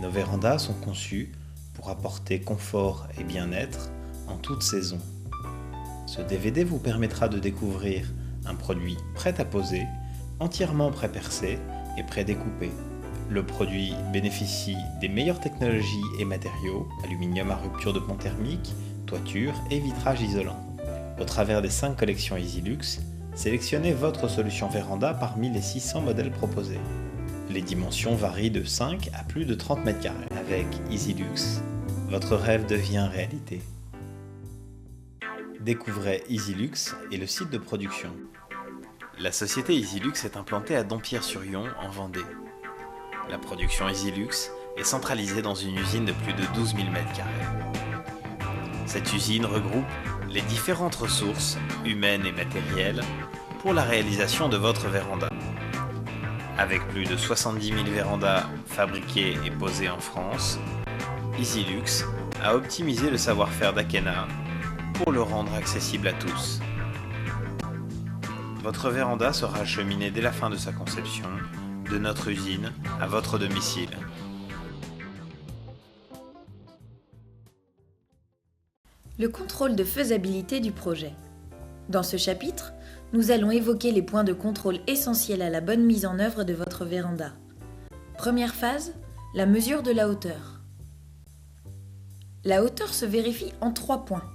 Nos vérandas sont conçues pour apporter confort et bien-être en toute saison. Ce DVD vous permettra de découvrir un produit prêt à poser, entièrement pré-percé et pré-découpé. Le produit bénéficie des meilleures technologies et matériaux, aluminium à rupture de pont thermique, toiture et vitrage isolant. Au travers des 5 collections Easylux, sélectionnez votre solution véranda parmi les 600 modèles proposés. Les dimensions varient de 5 à plus de 30 m². Avec Easylux, votre rêve devient réalité. Découvrez Easylux et le site de production. La société Easylux est implantée à Dompierre-sur-Yon, en Vendée. La production Easylux est centralisée dans une usine de plus de 12 000 m². Cette usine regroupe les différentes ressources, humaines et matérielles, pour la réalisation de votre véranda. Avec plus de 70 000 vérandas fabriquées et posées en France, Easylux a optimisé le savoir-faire d'Akena pour le rendre accessible à tous. Votre véranda sera acheminée dès la fin de sa conception, de notre usine à votre domicile. Le contrôle de faisabilité du projet. Dans ce chapitre, nous allons évoquer les points de contrôle essentiels à la bonne mise en œuvre de votre véranda. Première phase, la mesure de la hauteur. La hauteur se vérifie en 3 points.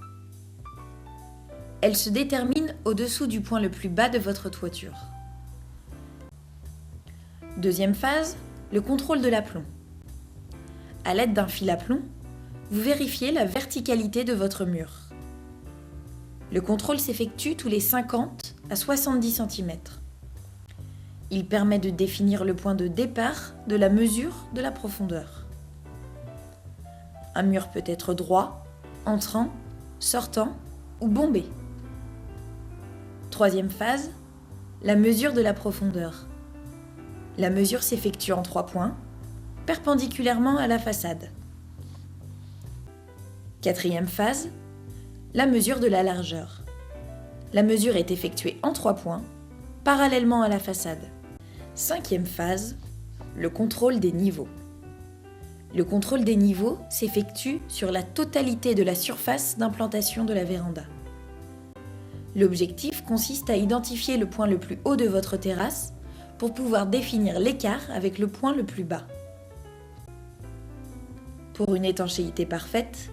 Elle se détermine au-dessous du point le plus bas de votre toiture. Deuxième phase, le contrôle de l'aplomb. À l'aide d'un fil à plomb, vous vérifiez la verticalité de votre mur. Le contrôle s'effectue tous les 50 à 70 cm. Il permet de définir le point de départ de la mesure de la profondeur. Un mur peut être droit, entrant, sortant ou bombé. Troisième phase, la mesure de la profondeur. La mesure s'effectue en 3 points, perpendiculairement à la façade. Quatrième phase, la mesure de la largeur. La mesure est effectuée en 3 points, parallèlement à la façade. Cinquième phase, le contrôle des niveaux. Le contrôle des niveaux s'effectue sur la totalité de la surface d'implantation de la véranda. L'objectif consiste à identifier le point le plus haut de votre terrasse pour pouvoir définir l'écart avec le point le plus bas. Pour une étanchéité parfaite,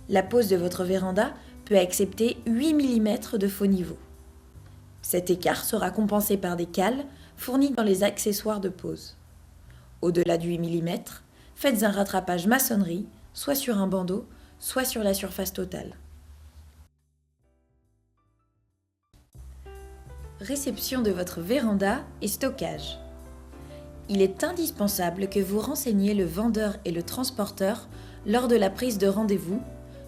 la pose de votre véranda peut accepter 8 mm de faux niveau. Cet écart sera compensé par des cales fournies dans les accessoires de pose. Au-delà du 8 mm, faites un rattrapage maçonnerie, soit sur un bandeau, soit sur la surface totale. Réception de votre véranda et stockage. Il est indispensable que vous renseigniez le vendeur et le transporteur lors de la prise de rendez-vous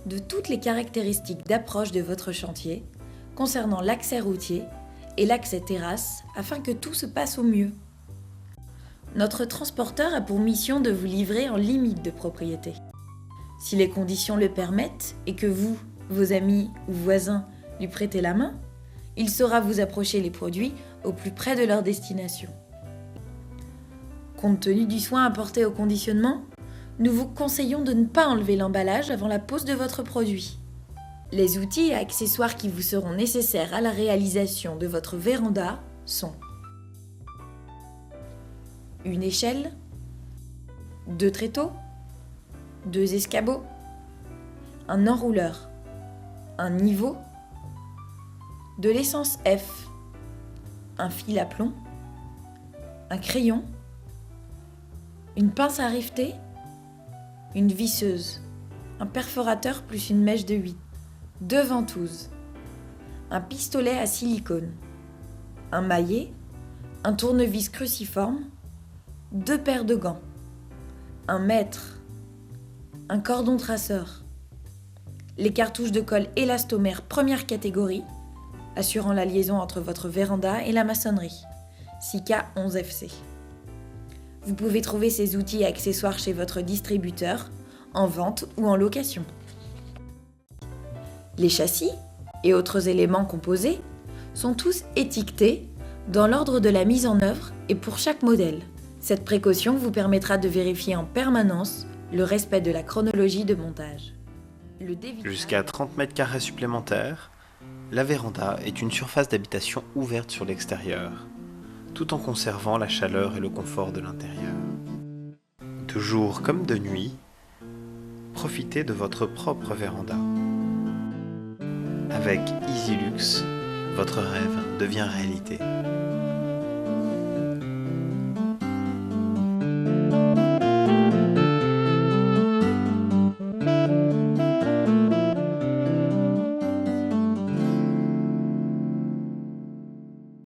de toutes les caractéristiques d'approche de votre chantier concernant l'accès routier et l'accès terrasse afin que tout se passe au mieux. Notre transporteur a pour mission de vous livrer en limite de propriété. Si les conditions le permettent et que vous, vos amis ou voisins lui prêtez la main, il saura vous approcher les produits au plus près de leur destination. Compte tenu du soin apporté au conditionnement, nous vous conseillons de ne pas enlever l'emballage avant la pose de votre produit. Les outils et accessoires qui vous seront nécessaires à la réalisation de votre véranda sont une échelle, 2 tréteaux, 2 escabeaux, un enrouleur, un niveau, de l'essence F, un fil à plomb, un crayon, une pince à rifter, une visseuse, un perforateur plus une mèche de 8, 2 ventouses, un pistolet à silicone, un maillet, un tournevis cruciforme, 2 paires de gants, un mètre, un cordon traceur, les cartouches de colle élastomère première catégorie, assurant la liaison entre votre véranda et la maçonnerie, Sika 11FC. Vous pouvez trouver ces outils et accessoires chez votre distributeur, en vente ou en location. Les châssis et autres éléments composés sont tous étiquetés dans l'ordre de la mise en œuvre et pour chaque modèle, Cette précaution vous permettra de vérifier en permanence le respect de la chronologie de montage. Jusqu'à 30 mètres carrés supplémentaires, la véranda est une surface d'habitation ouverte sur l'extérieur, tout en conservant la chaleur et le confort de l'intérieur. De jour comme de nuit, profitez de votre propre véranda. Avec EasyLux, votre rêve devient réalité.